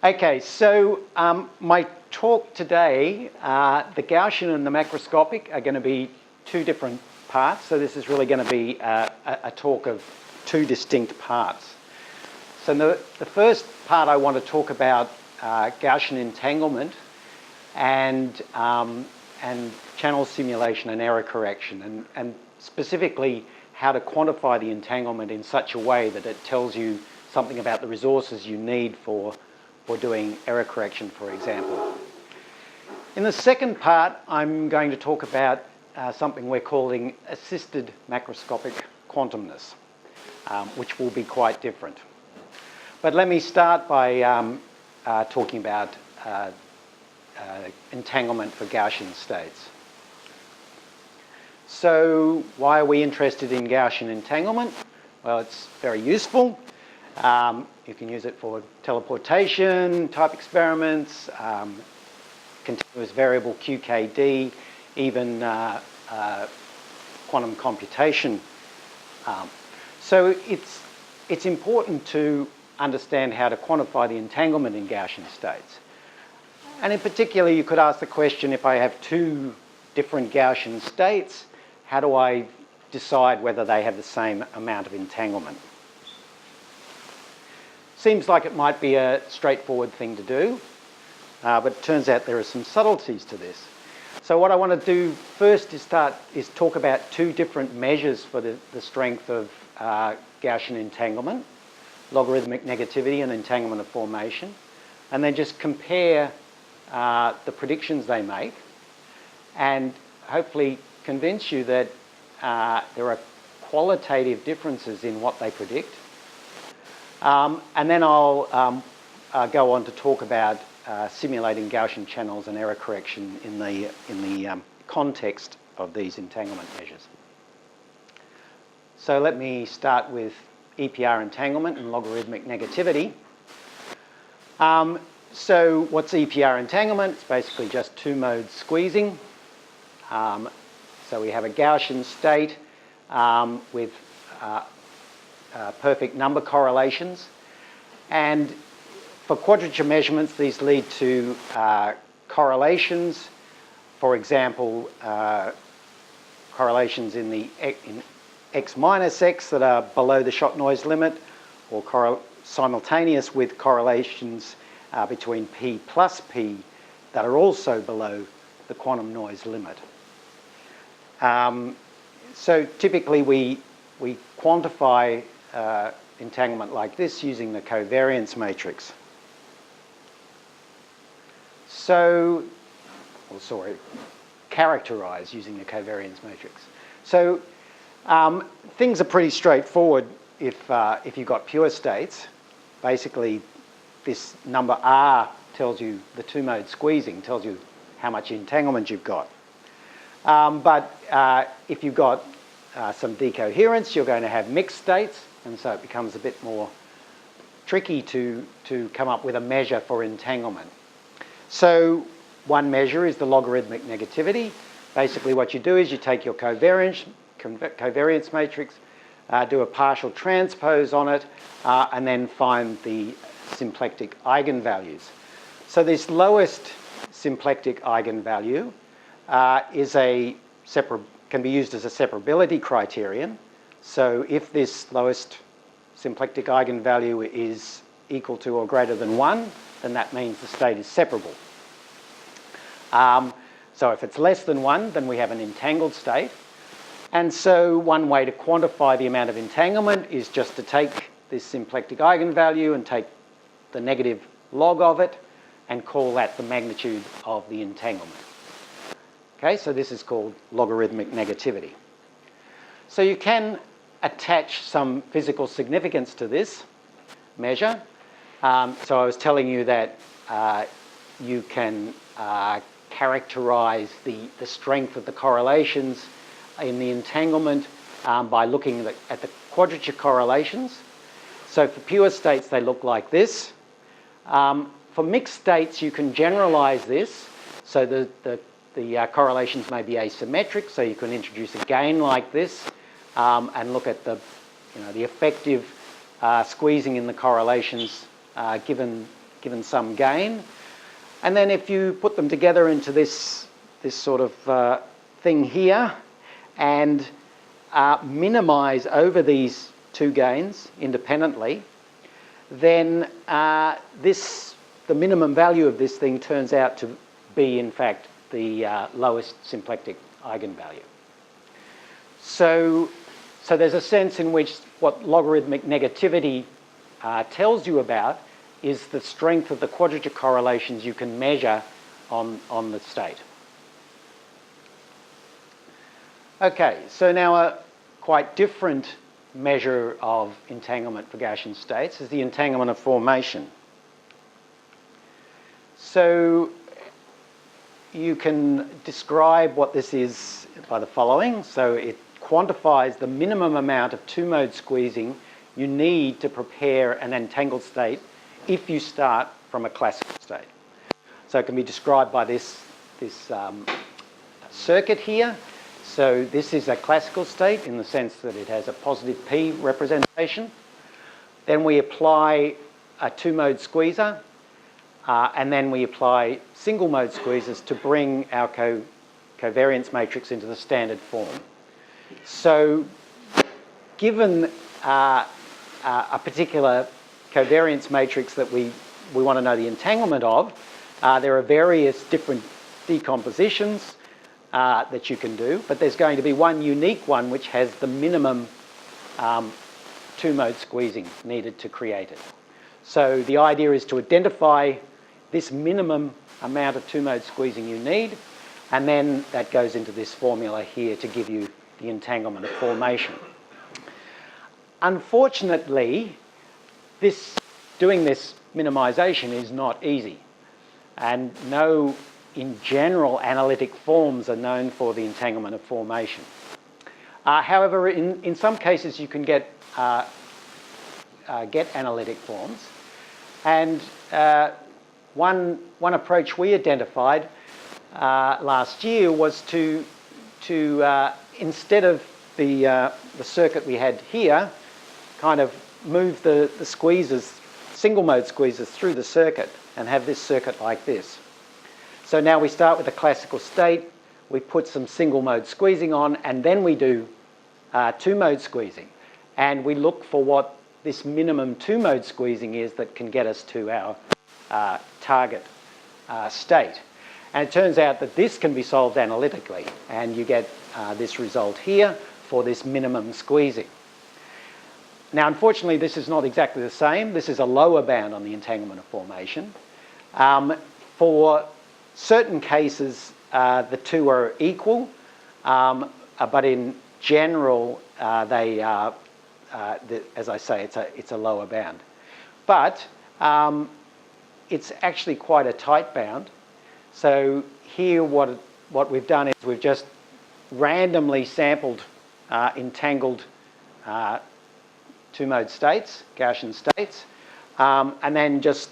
Okay, so my talk today, the Gaussian and the macroscopic are going to be two different parts. So this is really going to be a talk of two distinct parts. So the first part I want to talk about Gaussian entanglement and channel simulation and error correction, and specifically how to quantify the entanglement in such a way that it tells you something about the resources you need for doing error correction, for example. In the second part, I'm going to talk about something we're calling assisted macroscopic quantumness, which will be quite different. But let me start by talking about entanglement for Gaussian states. So why are we interested in Gaussian entanglement? Well, it's very useful. You can use it for teleportation type experiments, continuous variable QKD, even quantum computation. So it's important to understand how to quantify the entanglement in Gaussian states. And in particular, you could ask the question, if I have two different Gaussian states, how do I decide whether they have the same amount of entanglement? Seems like it might be a straightforward thing to do, but it turns out there are some subtleties to this. So what I want to do first is talk about two different measures for the strength of Gaussian entanglement, logarithmic negativity and entanglement of formation, and then just compare the predictions they make and hopefully convince you that there are qualitative differences in what they predict. And then I'll go on to talk about simulating Gaussian channels and error correction in the context of these entanglement measures. So let me start with EPR entanglement and logarithmic negativity. So what's EPR entanglement? It's basically just two-mode squeezing. So we have a Gaussian state with perfect number correlations, and for quadrature measurements these lead to correlations. For example, correlations in x minus x that are below the shot noise limit, or simultaneous with correlations between p plus p that are also below the quantum noise limit. So typically we quantify entanglement like this using the covariance matrix. So, characterize using the covariance matrix. So things are pretty straightforward if you've got pure states. Basically, this number R tells you the two-mode squeezing, tells you how much entanglement you've got. But if you've got some decoherence, you're going to have mixed states, and so it becomes a bit more tricky to come up with a measure for entanglement. So one measure is the logarithmic negativity. Basically what you do is you take your covariance matrix, do a partial transpose on it, and then find the symplectic eigenvalues. So this lowest symplectic eigenvalue can be used as a separability criterion. So if this lowest symplectic eigenvalue is equal to or greater than 1, then that means the state is separable. So if it's less than 1, then we have an entangled state. And so one way to quantify the amount of entanglement is just to take this symplectic eigenvalue and take the negative log of it and call that the magnitude of the entanglement. Okay, so this is called logarithmic negativity. So you can attach some physical significance to this measure. So I was telling you that you can characterize the strength of the correlations in the entanglement by looking at the quadrature correlations. So for pure states, they look like this. For mixed states, you can generalize this. So the correlations may be asymmetric, so you can introduce a gain like this and look at the effective squeezing in the correlations given given some gain. And then if you put them together into this sort of thing here and minimize over these two gains independently, then the minimum value of this thing turns out to be, in fact, the lowest symplectic eigenvalue. So there's a sense in which what logarithmic negativity tells you about is the strength of the quadrature correlations you can measure on the state. Okay, so now a quite different measure of entanglement for Gaussian states is the entanglement of formation. So you can describe what this is by the following. So it quantifies the minimum amount of two-mode squeezing you need to prepare an entangled state if you start from a classical state. So it can be described by this circuit here. So this is a classical state in the sense that it has a positive P representation. Then we apply a two-mode squeezer, and then we apply single-mode squeezers to bring our covariance matrix into the standard form. So given a particular covariance matrix that we want to know the entanglement of, there are various different decompositions that you can do, but there's going to be one unique one which has the minimum two-mode squeezing needed to create it. So the idea is to identify this minimum amount of two-mode squeezing you need, and then that goes into this formula here to give you the entanglement of formation. Unfortunately, doing this minimization is not easy, and no, in general, analytic forms are known for the entanglement of formation. However, in some cases you can get analytic forms, and one approach we identified last year was to instead of the circuit we had here, kind of move the squeezers, single-mode squeezers through the circuit and have this circuit like this. So now we start with a classical state, we put some single-mode squeezing on, and then we do two-mode squeezing. And we look for what this minimum two-mode squeezing is that can get us to our target state. And it turns out that this can be solved analytically, and you get this result here for this minimum squeezing. Now, unfortunately, this is not exactly the same. This is a lower bound on the entanglement of formation. For certain cases, the two are equal, but in general, they are, as I say, it's a lower bound. But it's actually quite a tight bound. So here what we've done is we've just randomly sampled entangled two-mode states, Gaussian states, and then just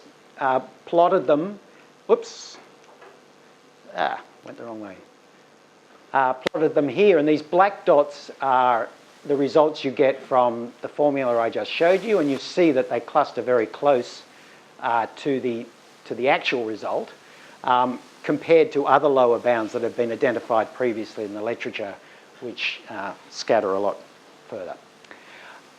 plotted them. Whoops. Went the wrong way. Plotted them here, and these black dots are the results you get from the formula I just showed you, and you see that they cluster very close to the actual result, compared to other lower bounds that have been identified previously in the literature, which scatter a lot further.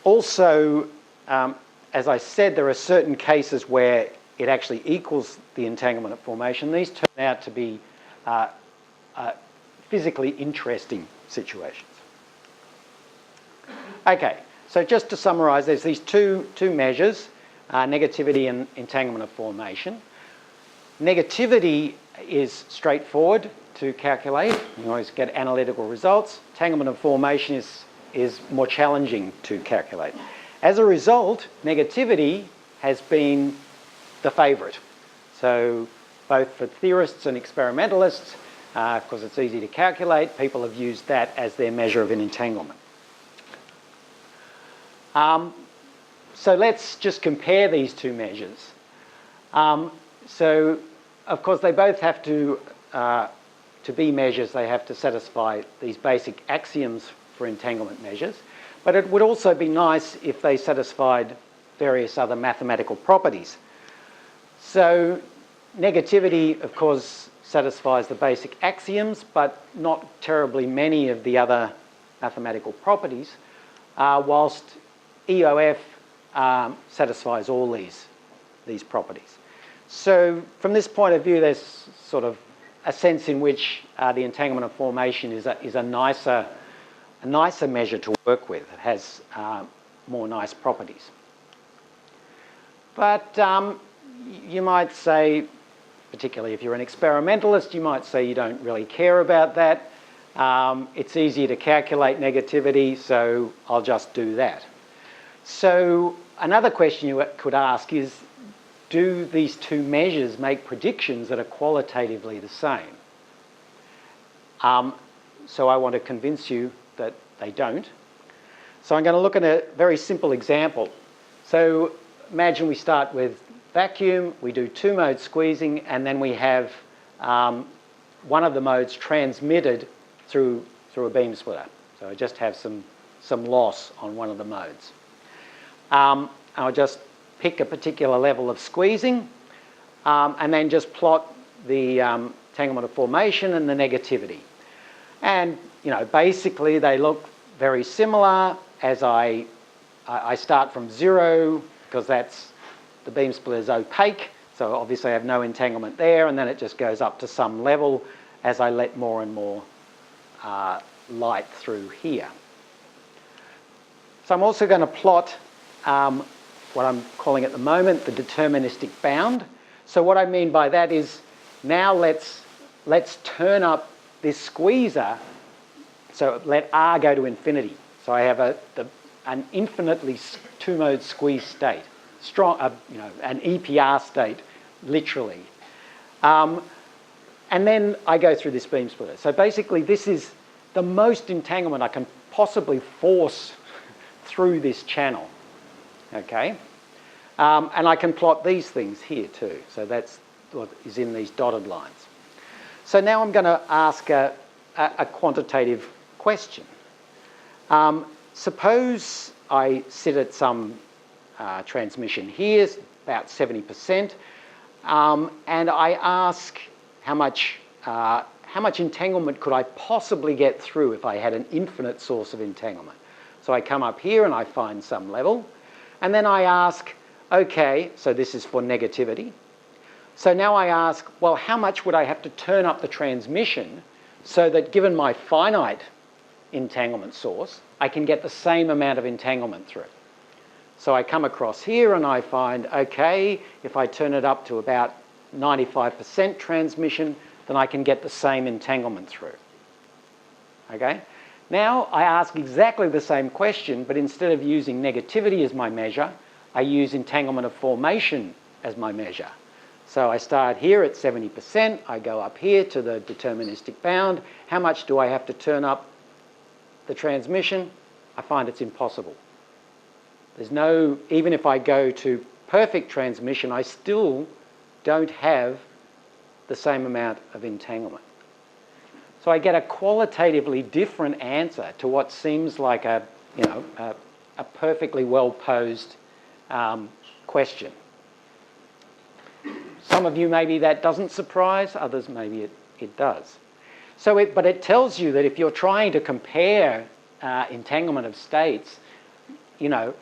Also, as I said, there are certain cases where it actually equals the entanglement of formation. These turn out to be physically interesting situations. Okay, so just to summarise, there's these two measures, negativity and entanglement of formation. Negativity is straightforward to calculate. You always get analytical results. Entanglement of formation is more challenging to calculate. As a result, negativity has been the favourite. So both for theorists and experimentalists, because it's easy to calculate, people have used that as their measure of an entanglement. So let's just compare these two measures. So, of course, they both have to be measures, they have to satisfy these basic axioms for entanglement measures. But it would also be nice if they satisfied various other mathematical properties. So negativity, of course, satisfies the basic axioms, but not terribly many of the other mathematical properties, whilst EOF satisfies all these properties. So from this point of view, there's sort of a sense in which the entanglement of formation is a nicer measure to work with. It has more nice properties. But you might say, particularly if you're an experimentalist, you might say you don't really care about that. It's easier to calculate negativity, so I'll just do that. So another question you could ask is, do these two measures make predictions that are qualitatively the same? So I want to convince you that they don't. So I'm going to look at a very simple example. So imagine we start with vacuum, we do two-mode squeezing, and then we have one of the modes transmitted through a beam splitter. So I just have some loss on one of the modes. I'll just pick a particular level of squeezing and then just plot the entanglement of formation and the negativity. And, you know, basically they look very similar as I start from 0 because that's the beam splitter is opaque, so obviously I have no entanglement there, and then it just goes up to some level as I let more and more light through here. So I'm also going to plot what I'm calling at the moment the deterministic bound. So what I mean by that is now let's turn up this squeezer, so let R go to infinity. So I have an infinitely two-mode squeeze state, strong, you know, an EPR state, literally. And then I go through this beam splitter. So basically this is the most entanglement I can possibly force through this channel, okay? And I can plot these things here too. So that's what is in these dotted lines. So now I'm going to ask a quantitative question. Suppose I sit at some transmission here, about 70%, and I ask how much entanglement could I possibly get through if I had an infinite source of entanglement. So I come up here and I find some level, and then I ask, okay, so this is for negativity. So now I ask, well, how much would I have to turn up the transmission so that given my finite entanglement source, I can get the same amount of entanglement through? So I come across here and I find, okay, if I turn it up to about 95% transmission, then I can get the same entanglement through. Okay? Now I ask exactly the same question, but instead of using negativity as my measure, I use entanglement of formation as my measure. So I start here at 70%, I go up here to the deterministic bound. How much do I have to turn up the transmission? I find it's impossible. There's no, even if I go to perfect transmission, I still don't have the same amount of entanglement. So I get a qualitatively different answer to what seems like a perfectly well posed question. Some of you maybe that doesn't surprise, others maybe it does. So but it tells you that if you're trying to compare entanglement of states, you know,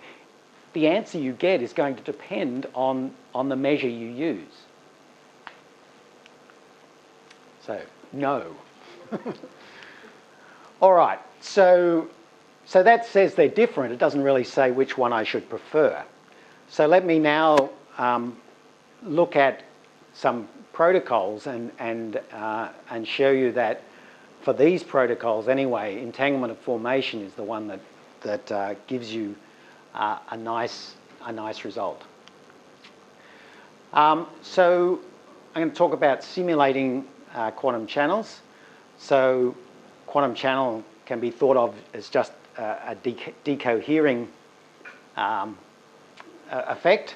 the answer you get is going to depend on the measure you use. So, no. All right, so that says they're different. It doesn't really say which one I should prefer. So let me now look at some protocols and show you that for these protocols anyway, entanglement of formation is the one that gives you a nice result. So I'm going to talk about simulating quantum channels. So quantum channel can be thought of as just a decohering effect,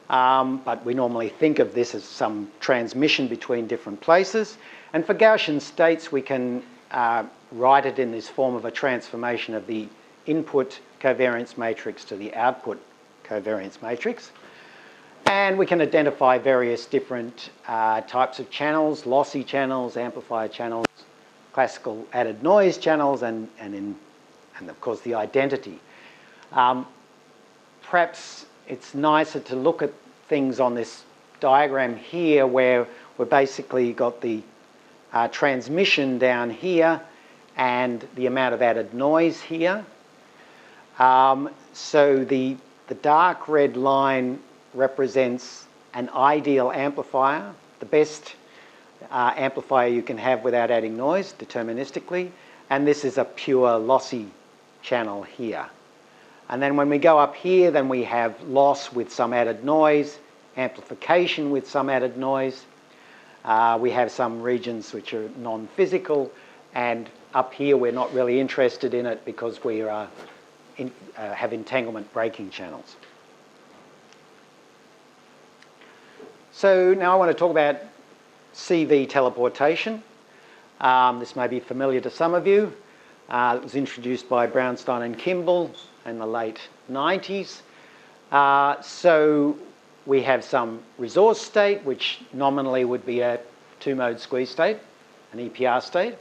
but we normally think of this as some transmission between different places. And for Gaussian states, we can write it in this form of a transformation of the input covariance matrix to the output covariance matrix. And we can identify various different types of channels, lossy channels, amplifier channels, classical added noise channels, and of course the identity. Perhaps it's nicer to look at things on this diagram here where we've basically got the transmission down here and the amount of added noise here. So the dark red line represents an ideal amplifier, the best amplifier you can have without adding noise deterministically, and this is a pure lossy channel here. And then when we go up here, then we have loss with some added noise, amplification with some added noise. We have some regions which are non-physical, and up here we're not really interested in it because we have entanglement breaking channels. So now I want to talk about CV teleportation. This may be familiar to some of you. It was introduced by Brownstein and Kimball in the late 90s. So we have some resource state, which nominally would be a two-mode squeeze state, an EPR state.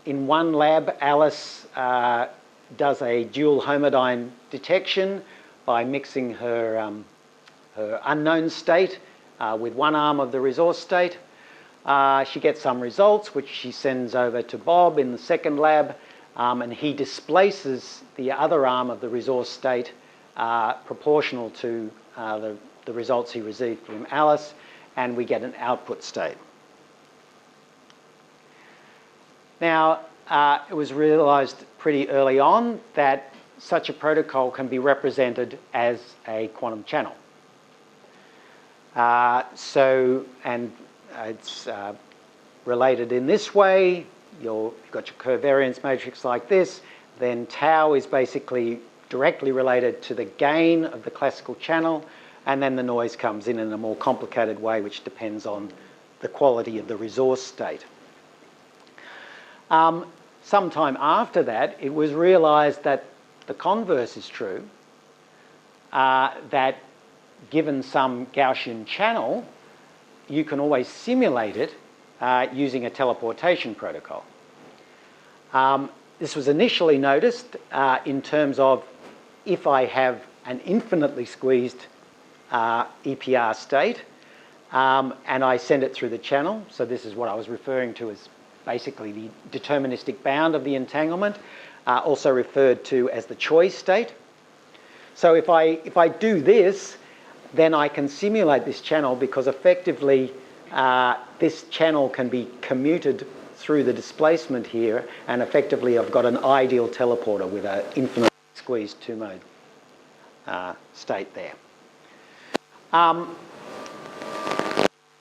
In one lab, Alice does a dual homodyne detection by mixing her unknown state with one arm of the resource state. She gets some results, which she sends over to Bob in the second lab, and he displaces the other arm of the resource state proportional to the results he received from Alice, and we get an output state. Now, it was realised pretty early on that such a protocol can be represented as a quantum channel. It's related in this way. You've got your covariance matrix like this, then tau is basically directly related to the gain of the classical channel, and then the noise comes in a more complicated way which depends on the quality of the resource state. Sometime after that, it was realised that the converse is true, that given some Gaussian channel, you can always simulate it using a teleportation protocol. This was initially noticed in terms of if I have an infinitely squeezed EPR state and I send it through the channel, so this is what I was referring to as basically the deterministic bound of the entanglement, also referred to as the choice state. So if I do this, then I can simulate this channel because effectively this channel can be commuted through the displacement here, and effectively I've got an ideal teleporter with an infinitely squeezed two-mode state there.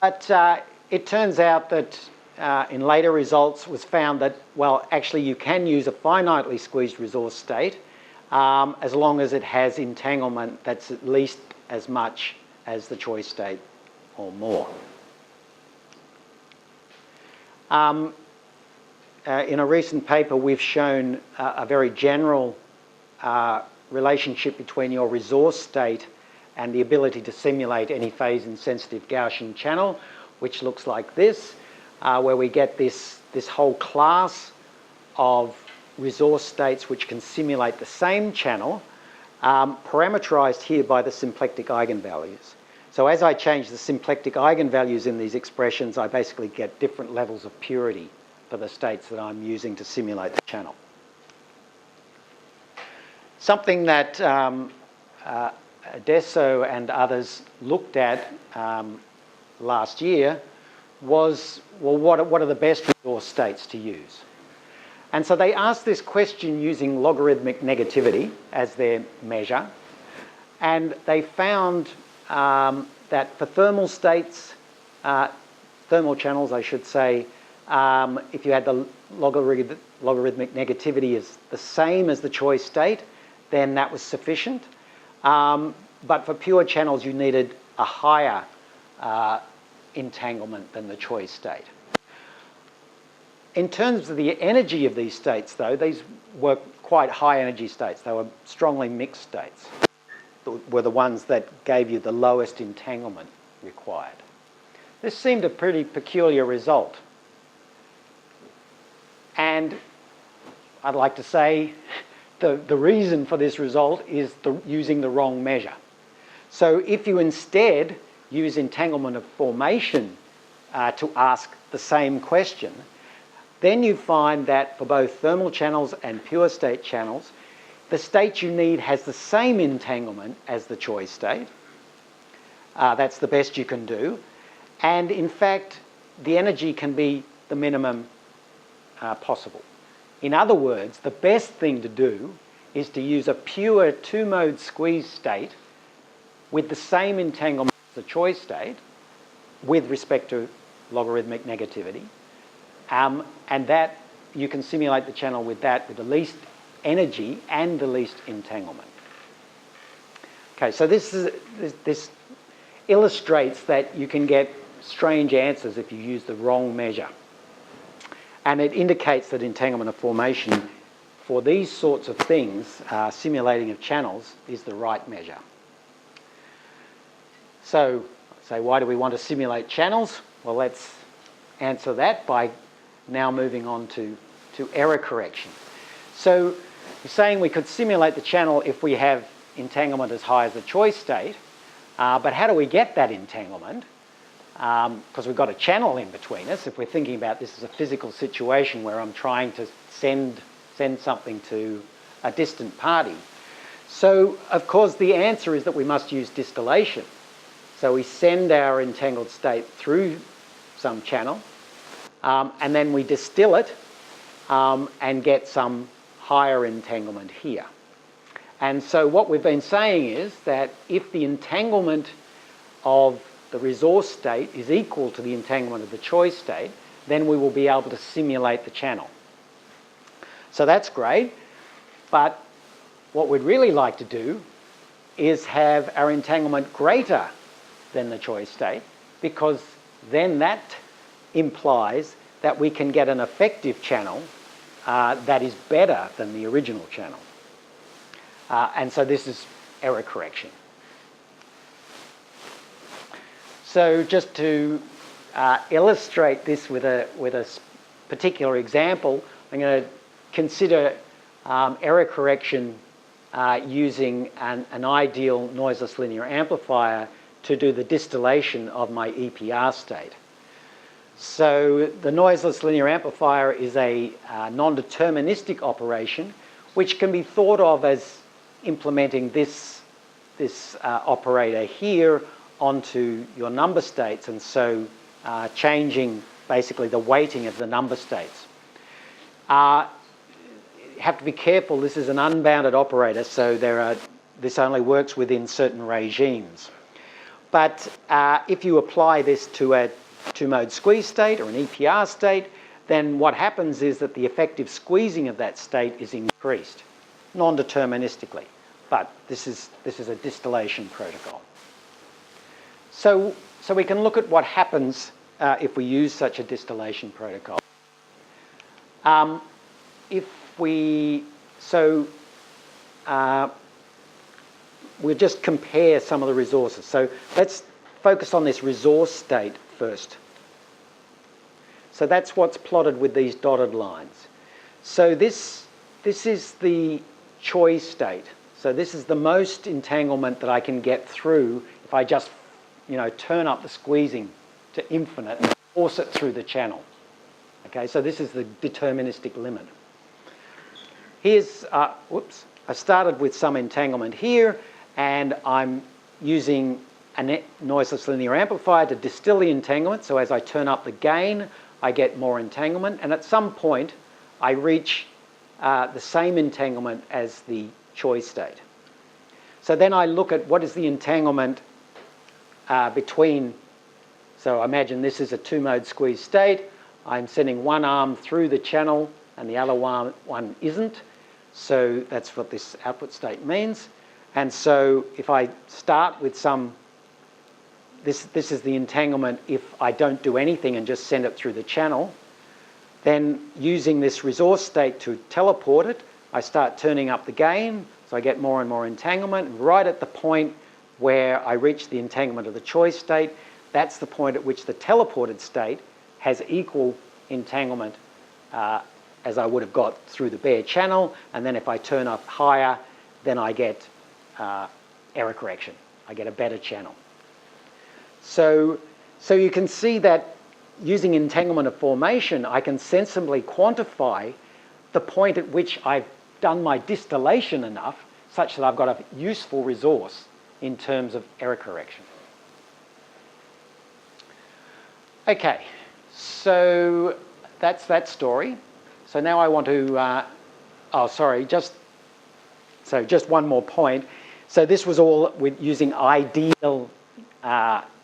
But it turns out that in later results was found that, well, actually you can use a finitely squeezed resource state as long as it has entanglement that's at least as much as the choice state or more. In a recent paper, we've shown a very general relationship between your resource state and the ability to simulate any phase-insensitive Gaussian channel, which looks like this, where we get this whole class of resource states which can simulate the same channel, parameterized here by the symplectic eigenvalues. So as I change the symplectic eigenvalues in these expressions, I basically get different levels of purity for the states that I'm using to simulate the channel. Something that Adesso and others looked at last year was, well, what are the best resource states to use? And so they asked this question using logarithmic negativity as their measure, and they found that for thermal states, thermal channels, I should say, if you had the logarithmic negativity is the same as the choice state, then that was sufficient. But for pure channels, you needed a higher entanglement than the choice state. In terms of the energy of these states, though, these were quite high energy states. They were strongly mixed states. were the ones that gave you the lowest entanglement required. This seemed a pretty peculiar result. And I'd like to say the reason for this result is using the wrong measure. So if you instead use entanglement of formation to ask the same question, then you find that for both thermal channels and pure state channels, the state you need has the same entanglement as the choice state. That's the best you can do. And in fact, the energy can be the minimum possible. In other words, the best thing to do is to use a pure two-mode squeeze state with the same entanglement as the choice state with respect to logarithmic negativity. And that you can simulate the channel with that with the least energy and the least entanglement. Okay, so this illustrates that you can get strange answers if you use the wrong measure. And it indicates that entanglement of formation for these sorts of things, simulating of channels, is the right measure. So, why do we want to simulate channels? Well, let's answer that by now moving on to error correction. So, you're saying we could simulate the channel if we have entanglement as high as the choice state, but how do we get that entanglement? Because we've got a channel in between us. If we're thinking about this as a physical situation where I'm trying to send something to a distant party. So, of course, the answer is that we must use distillation. So we send our entangled state through some channel, and then we distill it and get some higher entanglement here. And so what we've been saying is that if the entanglement of the resource state is equal to the entanglement of the choice state, then we will be able to simulate the channel. So that's great, but what we'd really like to do is have our entanglement greater than the choice state, because then that implies that we can get an effective channel that is better than the original channel. And so this is error correction. So just to illustrate this with a particular example, I'm going to consider error correction using an ideal noiseless linear amplifier to do the distillation of my EPR state. So the noiseless linear amplifier is a non-deterministic operation which can be thought of as implementing this operator here onto your number states, and so changing basically the weighting of the number states. You have to be careful, this is an unbounded operator, so this only works within certain regimes. But if you apply this to a two-mode squeeze state or an EPR state, then what happens is that the effective squeezing of that state is increased, non-deterministically. But this is a distillation protocol. So we can look at what happens if we use such a distillation protocol. We'll just compare some of the resources. So let's focus on this resource state first. So that's what's plotted with these dotted lines. So this is the choice state. So this is the most entanglement that I can get through if I just, turn up the squeezing to infinite and force it through the channel. Okay, so this is the deterministic limit. Here's, I started with some entanglement here, and I'm using a noiseless linear amplifier to distill the entanglement. So as I turn up the gain, I get more entanglement, and at some point I reach the same entanglement as the choice state. So then I look at what is the entanglement between, so imagine this is a two-mode squeeze state. I'm sending one arm through the channel and the other one isn't. So that's what this output state means. And so if I start with this is the entanglement if I don't do anything and just send it through the channel, then using this resource state to teleport it, I start turning up the gain, So I get more and more entanglement. And right at the point where I reach the entanglement of the choice state, that's the point at which the teleported state has equal entanglement as I would have got through the bare channel. And then if I turn up higher, then I get error correction. I get a better channel. So you can see that using entanglement of formation, I can sensibly quantify the point at which I've done my distillation enough such that I've got a useful resource in terms of error correction. Okay, so that's that story. So now I want to, just one more point. So this was all with using ideal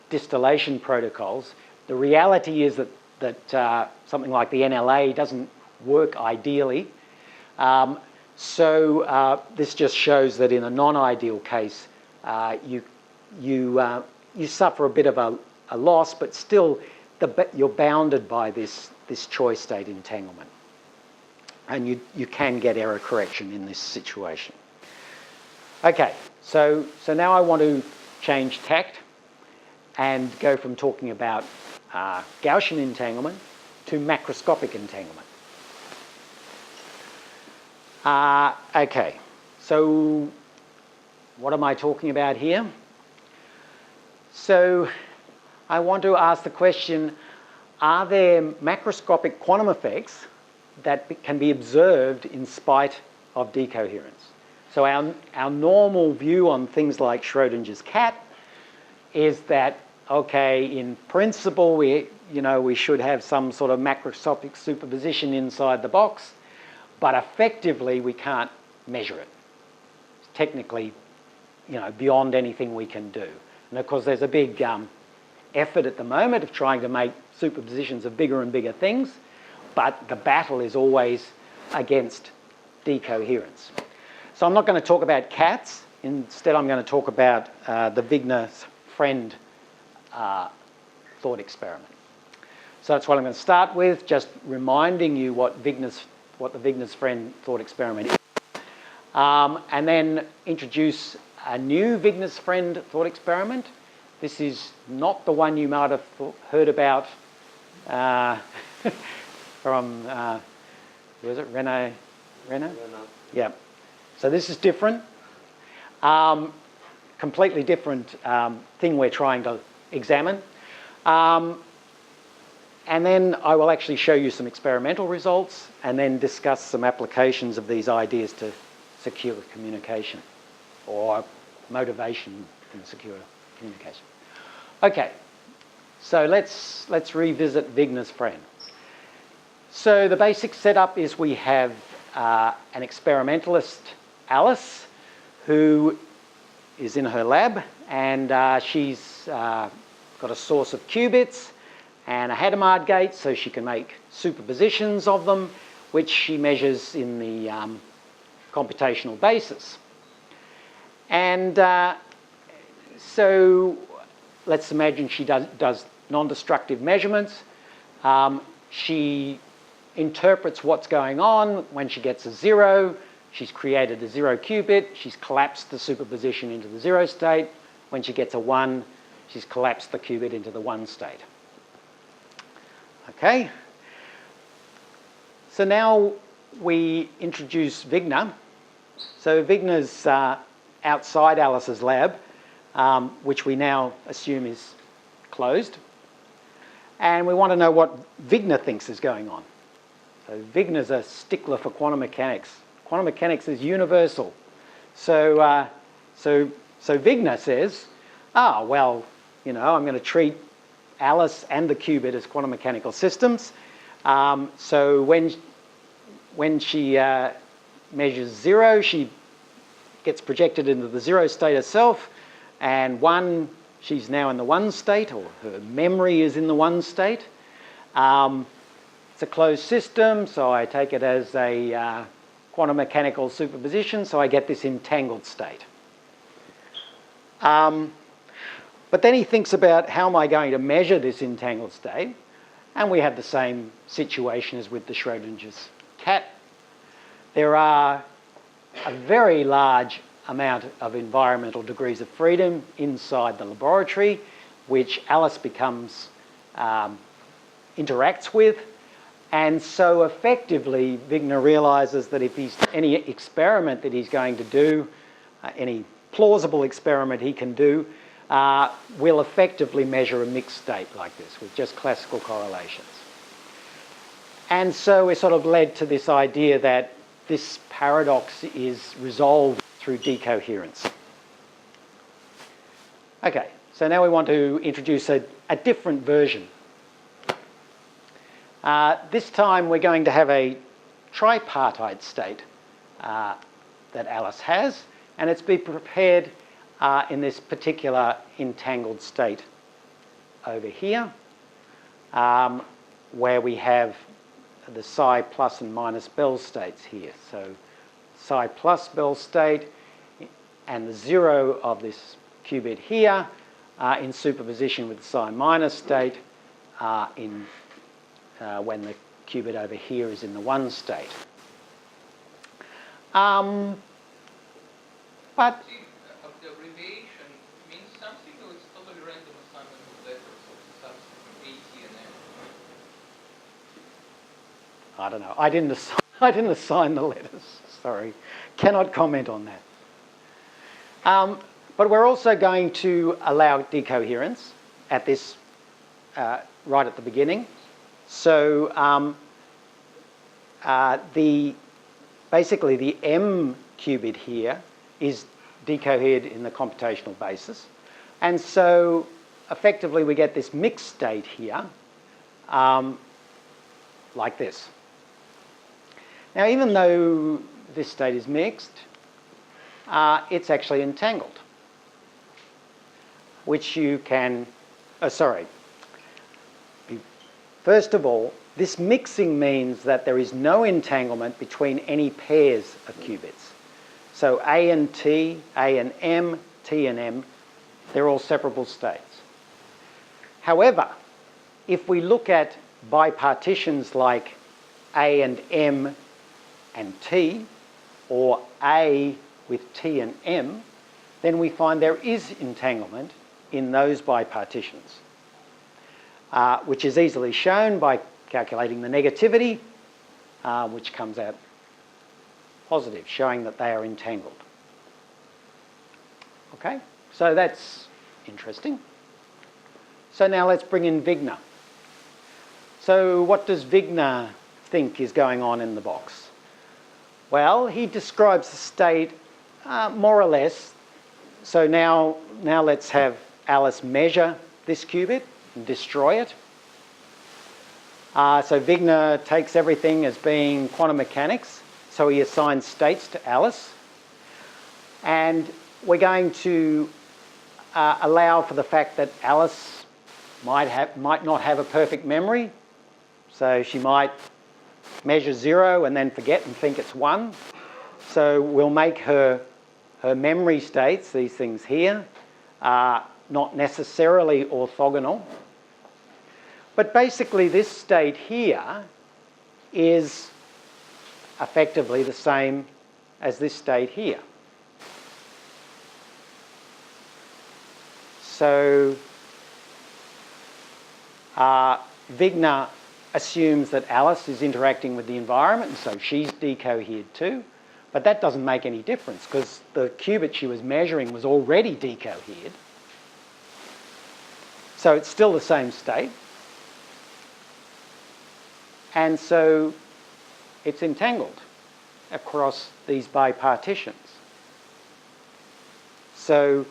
distillation protocols. The reality is that something like the NLA doesn't work ideally. This just shows that in a non-ideal case, you suffer a bit of a loss, but still you're bounded by this choice state entanglement. And you can get error correction in this situation. Okay, so now I want to change tact and go from talking about Gaussian entanglement to macroscopic entanglement. Okay, so what am I talking about here? So I want to ask the question, are there macroscopic quantum effects that can be observed in spite of decoherence? So our normal view on things like Schrödinger's cat is that, okay, in principle, we should have some sort of macroscopic superposition inside the box, but effectively we can't measure it. It's technically, beyond anything we can do. And of course, there's a big effort at the moment of trying to make superpositions of bigger and bigger things, but the battle is always against decoherence. So I'm not going to talk about cats. Instead, I'm going to talk about the Wigner's friend thought experiment. So that's what I'm going to start with, just reminding you what the Wigner's friend thought experiment is. And then introduce a new Wigner's friend thought experiment. This is not the one you might have heard about from, who is it, Renaud? Yeah. So this is different. Completely different thing we're trying to examine. And then I will actually show you some experimental results and then discuss some applications of these ideas to secure communication or motivation in secure communication. Okay, so let's revisit Wigner's friend. So the basic setup is we have an experimentalist, Alice, who is in her lab, and she's got a source of qubits and a Hadamard gate, so she can make superpositions of them, which she measures in the computational basis. And so let's imagine she does non-destructive measurements. She interprets what's going on. When she gets a 0, she's created a 0 qubit. She's collapsed the superposition into the 0 state. When she gets a 1, she's collapsed the qubit into the 1 state. Okay. So now we introduce Wigner. So Wigner's outside Alice's lab, which we now assume is closed. And we want to know what Wigner thinks is going on. So Wigner's a stickler for quantum mechanics. Quantum mechanics is universal. So Wigner says, I'm going to treat Alice and the qubit as quantum mechanical systems. So when she measures 0, she gets projected into the 0 state herself, and 1, she's now in the 1 state, or her memory is in the 1 state. It's a closed system, so I take it as a quantum mechanical superposition, so I get this entangled state. But then he thinks about how am I going to measure this entangled state, and we have the same situation as with the Schrödinger's cat. There are a very large amount of environmental degrees of freedom inside the laboratory, which Alice interacts with. And so effectively, Wigner realizes that if any experiment that he's going to do, any plausible experiment he can do, will effectively measure a mixed state like this with just classical correlations. And so we're sort of led to this idea that this paradox is resolved through decoherence. Okay, so now we want to introduce a different version. This time we're going to have a tripartite state that Alice has, and it's been prepared in this particular entangled state over here, where we have the psi plus and minus Bell states here. So psi plus Bell state and the zero of this qubit here in superposition with the psi minus state when the qubit over here is in the one state. But the abbreviation means something, or it's totally random assignment of letters of something A, T, and M? I don't know. I didn't assign the letters. Sorry, cannot comment on that. But we're also going to allow decoherence at this right at the beginning. So basically the M qubit here is decohered in the computational basis, and so effectively we get this mixed state here, like this. Now, even though this state is mixed, it's actually entangled, which you can, first of all, this mixing means that there is no entanglement between any pairs of qubits. So A and T, A and M, T and M, they're all separable states. However, if we look at bipartitions like A and M and T, or A with T and M, then we find there is entanglement in those bipartitions, which is easily shown by calculating the negativity, which comes out positive, showing that they are entangled. Okay, so that's interesting. So now let's bring in Wigner. So what does Wigner think is going on in the box? Well, he describes the state more or less. So now let's have Alice measure this qubit and destroy it. So Wigner takes everything as being quantum mechanics. So he assigns states to Alice. And we're going to allow for the fact that Alice might not have a perfect memory. So she might measure 0 and then forget and think it's 1. So we'll make her memory states, these things here, not necessarily orthogonal. But basically this state here is effectively the same as this state here. So Wigner assumes that Alice is interacting with the environment, and so she's decohered too. But that doesn't make any difference because the qubit she was measuring was already decohered. So it's still the same state. And so it's entangled across these bipartitions. So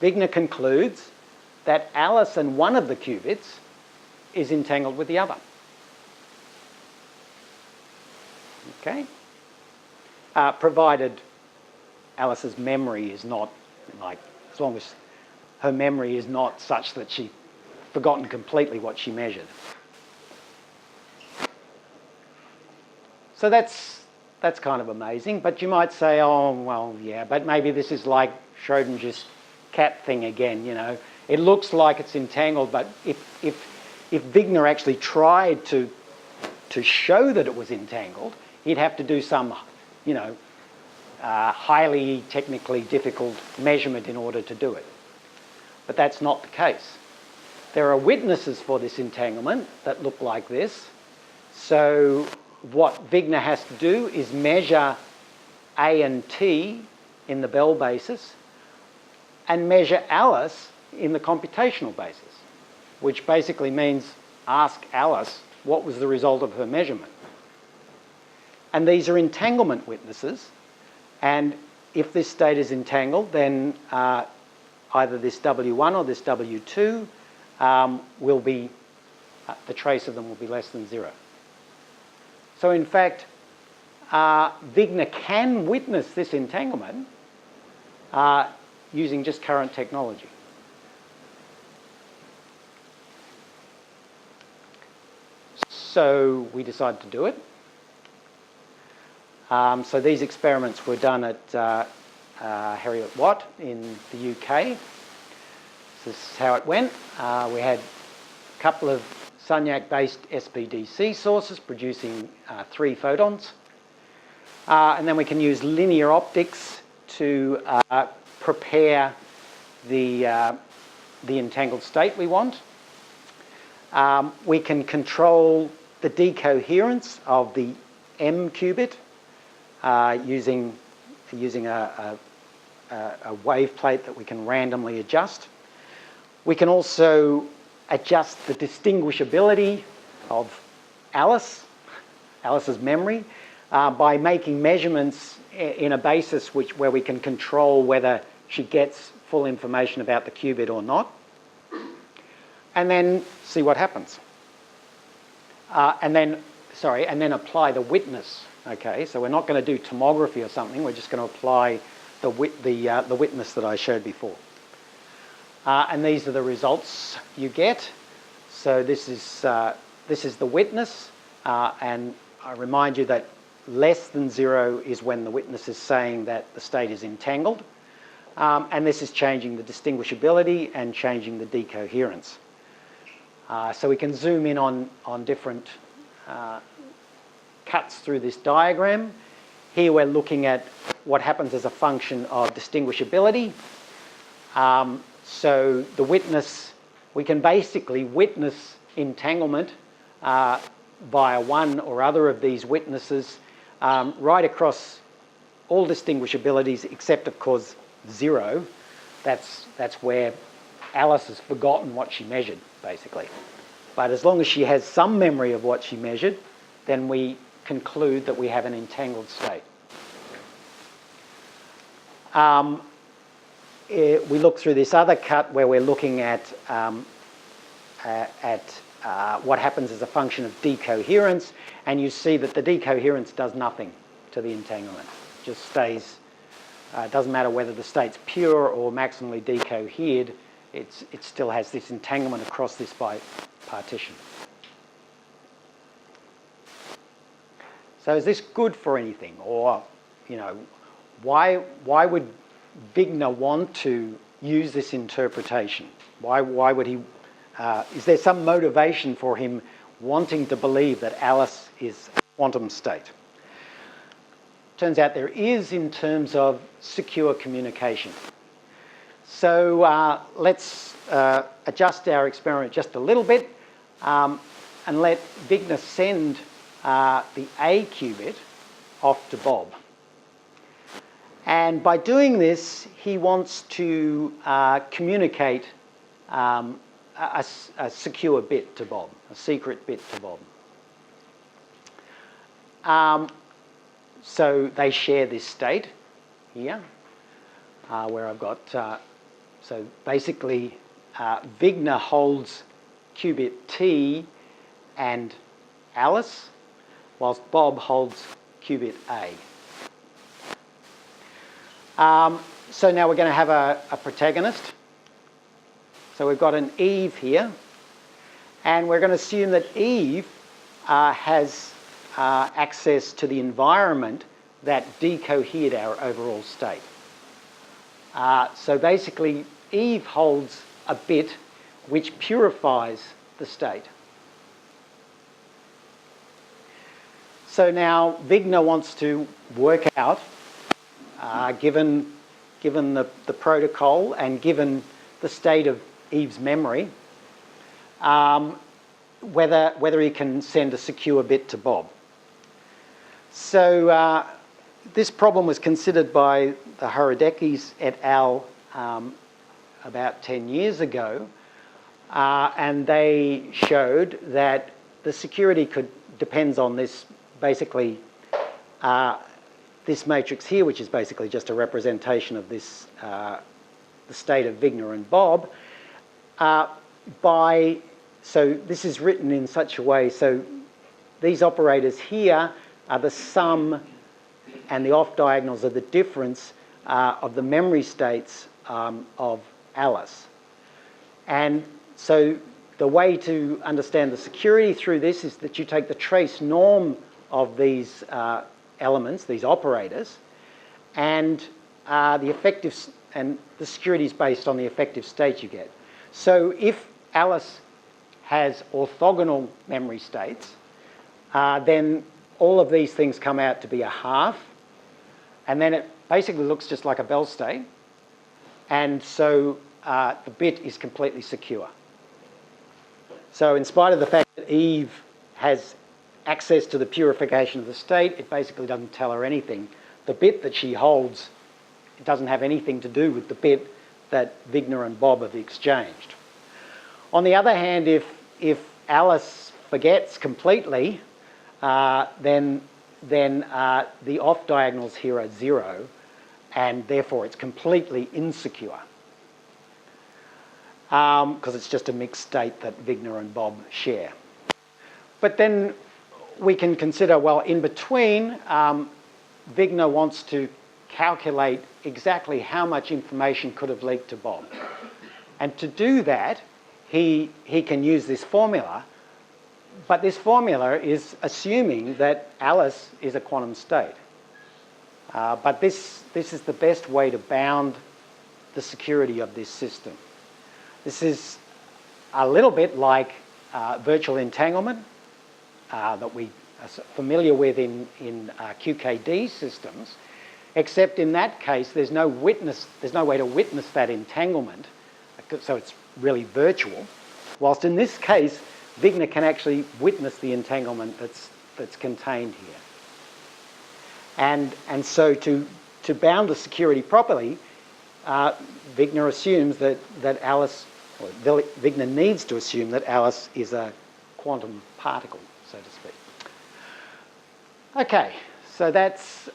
Wigner concludes that Alice and one of the qubits is entangled with the other. Okay? Provided Alice's memory is not, as long as her memory is not such that she's forgotten completely what she measured. So that's kind of amazing, but you might say, oh, well, yeah, but maybe this is like Schrodinger's cat thing again, you know. It looks like it's entangled, but if Wigner actually tried to show that it was entangled, he'd have to do some, you know, highly technically difficult measurement in order to do it. But that's not the case. There are witnesses for this entanglement that look like this. So what Wigner has to do is measure A and T in the Bell basis and measure Alice in the computational basis, which basically means ask Alice what was the result of her measurement. And these are entanglement witnesses, and if this state is entangled, then either this W1 or this W2 will be, the trace of them will be less than 0. So in fact, Wigner can witness this entanglement using just current technology. So we decided to do it. So these experiments were done at Heriot-Watt in the UK. This is how it went. We had a couple of Sagnac-based SPDC sources producing 3 photons. And then we can use linear optics to prepare the entangled state we want. We can control the decoherence of the M qubit using a wave plate that we can randomly adjust. We can also adjust the distinguishability of Alice's memory, by making measurements in a basis where we can control whether she gets full information about the qubit or not, and then see what happens. And then apply the witness. Okay, so we're not going to do tomography or something. We're just going to apply the witness that I showed before. And these are the results you get. So this is the witness, and I remind you that less than 0 is when the witness is saying that the state is entangled, and this is changing the distinguishability and changing the decoherence. So we can zoom in on different cuts through this diagram. Here we're looking at what happens as a function of distinguishability. So the witness, we can basically witness entanglement via one or other of these witnesses right across all distinguishabilities except, of course, 0. That's where Alice has forgotten what she measured, basically. But as long as she has some memory of what she measured, then we conclude that we have an entangled state. We look through this other cut where we're looking at what happens as a function of decoherence, and you see that the decoherence does nothing to the entanglement. It just stays, it doesn't matter whether the state's pure or maximally decohered, it still has this entanglement across this partition. So is this good for anything? Or, you know, why would Wigner want to use this interpretation? Why would he, is there some motivation for him wanting to believe that Alice is a quantum state? Turns out there is, in terms of secure communication. So let's adjust our experiment just a little bit and let Wigner send the A qubit off to Bob. And by doing this, he wants to communicate a secure bit to Bob, a secret bit to Bob. So they share this state here, where I've got, so basically Wigner holds qubit T and Alice, whilst Bob holds qubit A. So now we're going to have a protagonist. So we've got an Eve here, and we're going to assume that Eve has access to the environment that decohered our overall state. So basically, Eve holds a bit which purifies the state. So now Wigner wants to work out given the protocol and given the state of Eve's memory, whether he can send a secure bit to Bob. So this problem was considered by the Horodekis et al. About 10 years ago, and they showed that the security depends on this, basically, this matrix here, which is basically just a representation of this, the state of Wigner and Bob, so this is written in such a way, so these operators here are the sum and the off diagonals are the difference of the memory states of Alice. And so the way to understand the security through this is that you take the trace norm of these elements, these operators, and the security is based on the effective state you get. So if Alice has orthogonal memory states, then all of these things come out to be a half, and then it basically looks just like a Bell state, and so the bit is completely secure. So in spite of the fact that Eve has access to the purification of the state, it basically doesn't tell her anything. The bit that she holds, it doesn't have anything to do with the bit that Wigner and Bob have exchanged. On the other hand, if Alice forgets completely, then the off diagonals here are 0, and therefore it's completely insecure, because it's just a mixed state that Wigner and Bob share. But then we can consider, well, in between, Wigner wants to calculate exactly how much information could have leaked to Bob. And to do that, he can use this formula, but this formula is assuming that Alice is a quantum state. But this is the best way to bound the security of this system. This is a little bit like virtual entanglement that we are familiar with in QKD systems, except in that case there's no way to witness that entanglement, so it's really virtual. Whilst in this case, Wigner can actually witness the entanglement that's contained here. And so to bound the security properly, Wigner assumes that Alice, or Wigner needs to assume that Alice is a quantum particle, so to speak. Okay, so that's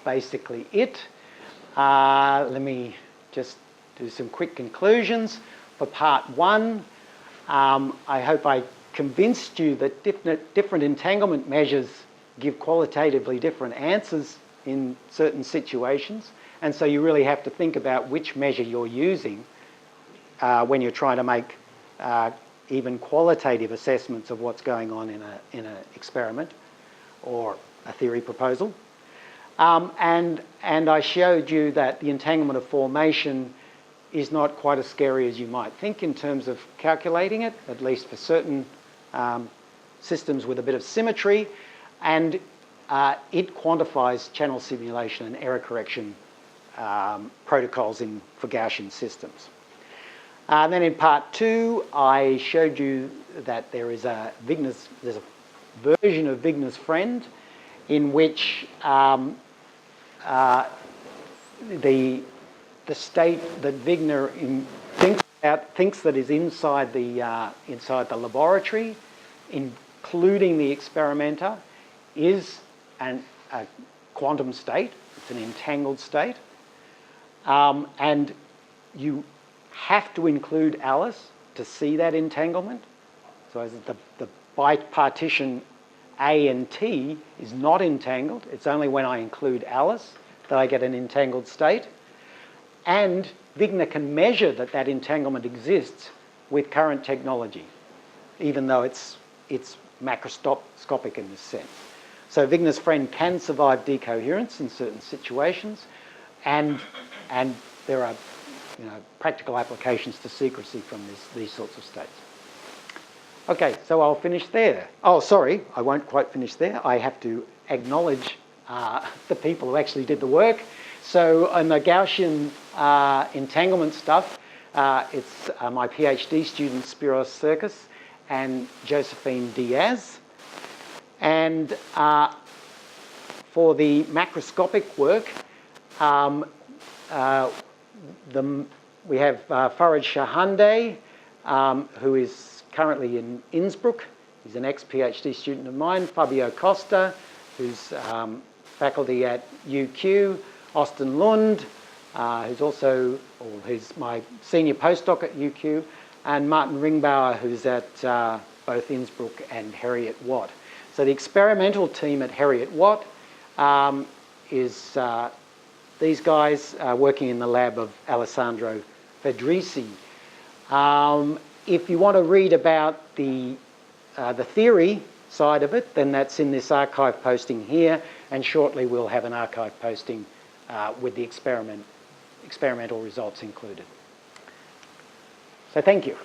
basically it. Let me just do some quick conclusions. For part 1, I hope I convinced you that different entanglement measures give qualitatively different answers in certain situations, and so you really have to think about which measure you're using when you're trying to make even qualitative assessments of what's going on in an experiment or a theory proposal. And I showed you that the entanglement of formation is not quite as scary as you might think in terms of calculating it, at least for certain systems with a bit of symmetry, and it quantifies channel simulation and error correction protocols for Gaussian systems. Then in part 2, I showed you that there's a version of Wigner's friend in which the state that Wigner thinks that is inside the laboratory, including the experimenter, is a quantum state. It's an entangled state, and you have to include Alice to see that entanglement. So as the bipartition A and T is not entangled. It's only when I include Alice that I get an entangled state. And Wigner can measure that entanglement exists with current technology, even though it's macroscopic in this sense. So Wigner's friend can survive decoherence in certain situations, and there are practical applications to secrecy from these sorts of states. Okay, so I'll finish there. Oh, sorry, I won't quite finish there. I have to acknowledge the people who actually did the work. So on the Gaussian entanglement stuff, it's my PhD student Spiros Serkis and Josephine Diaz. And for the macroscopic work, we have Faraj Shahande, who is currently in Innsbruck. He's an ex-PhD student of mine. Fabio Costa, who's faculty at UQ. Austin Lund, who's also, or who's my senior postdoc at UQ. And Martin Ringbauer, who's at both Innsbruck and Heriot-Watt. So the experimental team at Heriot-Watt is these guys working in the lab of Alessandro Federici. If you want to read about the theory side of it, then that's in this archive posting here, and shortly we'll have an archive posting with the experimental results included. So thank you.